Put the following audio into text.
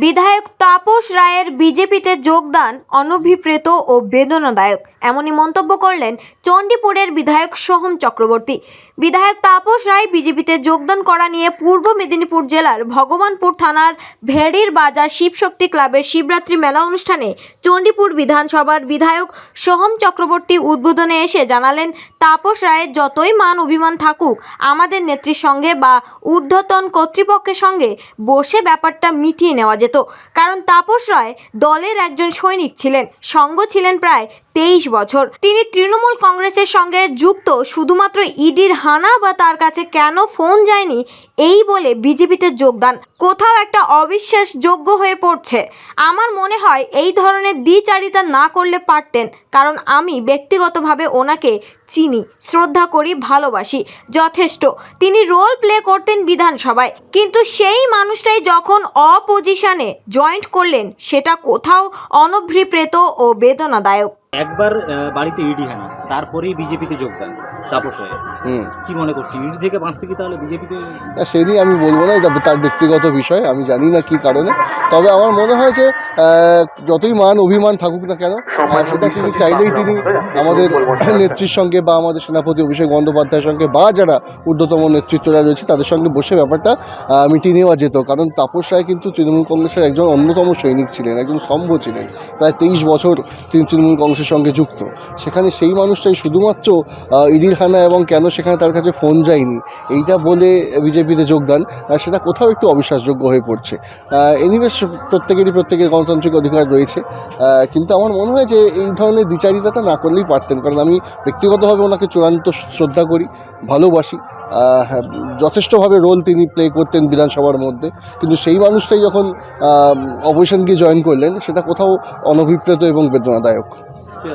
বিধায়ক তাপস রায়ের বিজেপিতে যোগদান অনভিপ্রেত ও বেদনাদায়ক, এমনই মন্তব্য করলেন চণ্ডীপুরের বিধায়ক সোহম চক্রবর্তী। বিধায়ক তাপস রায় বিজেপিতে যোগদান করা নিয়ে পূর্ব মেদিনীপুর জেলার ভগবানপুর থানার ভেড়ির বাজার শিবশক্তি ক্লাবের শিবরাত্রি মেলা অনুষ্ঠানে চণ্ডীপুর বিধানসভার বিধায়ক সোহম চক্রবর্তী উদ্বোধনে এসে জানালেন, তাপস রায়ের যতই মান অভিমান থাকুক, আমাদের নেত্রীর সঙ্গে বা ঊর্ধ্বতন কর্তৃপক্ষের সঙ্গে বসে ব্যাপারটা মিটিয়ে নেওয়া যেত। কারণ তাপস রায় দলের একজন সৈনিক ছিলেন, সঙ্গ ছিলেন প্রায় 23 বছর। তিনি তৃণমূল কংগ্রেসের সঙ্গে যুক্ত শুধুমাত্র ইডির হানা বা তার কাছে কেন ফোন যায়নি এই বলে বিজেপিতে যোগদান কোথাও একটা অবিশ্বাসযোগ্য হয়ে পড়ছে। আমার মনে হয় এই ধরনের দ্বিচারিতা না করলে পারতেন, কারণ আমি ব্যক্তিগতভাবে ওনাকে চিনি, শ্রদ্ধা করি, ভালোবাসি যথেষ্ট। তিনি রোল প্লে করতেন বিধানসভায়, কিন্তু সেই মানুষটাই যখন অপোজিশনে জয়েন্ট করলেন সেটা কোথাও অনভিপ্রেত ও বেদনাদায়ক। একবার বাড়িতে ইডি হানা, তারপরেই বিজেপিতে যোগদান তাপস রায়ের। কি মনে করছি, ইডি থেকে বাঁচতে কি তাহলে বিজেপিতে? সেই নিয়ে আমি বলবো না, এটা তার ব্যক্তিগত বিষয়, আমি জানি না কি কারণে। তবে আমার মনে হয় যে যতই মান অভিমান থাকুক না কেন, সেটা তিনি চাইলেই তিনি আমাদের নেত্রীর সঙ্গে বা আমাদের সেনাপতি অভিষেক বন্দ্যোপাধ্যায়ের সঙ্গে বা যারা ঊর্ধ্বতম নেতৃত্বরা রয়েছে তাদের সঙ্গে বসে ব্যাপারটা মিটিয়ে নেওয়া যেত। কারণ তাপস রায় কিন্তু তৃণমূল কংগ্রেসের একজন অন্যতম সৈনিক ছিলেন, একজন স্তম্ভ ছিলেন। প্রায় 23 বছর তিনি তৃণমূল কংগ্রেসের সঙ্গে যুক্ত। সেখানে সেই মানুষটাই শুধুমাত্র ইডির হানা এবং কেন সেখানে তার কাছে ফোন যায়নি এইটা বলে বিজেপিতে যোগদান, সেটা কোথাও একটু অবিশ্বাসযোগ্য হয়ে পড়ছে। এনিওয়েজ প্রত্যেকের গণতান্ত্রিক অধিকার রয়েছে, কিন্তু আমার মনে হয় যে এই ধরনের দ্বিচারিতাটা না করলেই পারতেন। কারণ আমি ব্যক্তিগতভাবে ওনাকে চূড়ান্ত শ্রদ্ধা করি, ভালোবাসি। যথেষ্টভাবে রোল তিনি প্লে করতেন বিধানসভার মধ্যে, কিন্তু সেই মানুষটাই যখন অপোজিশন গিয়ে জয়েন করলেন সেটা কোথাও অনভিপ্রেত এবং বেদনাদায়ক।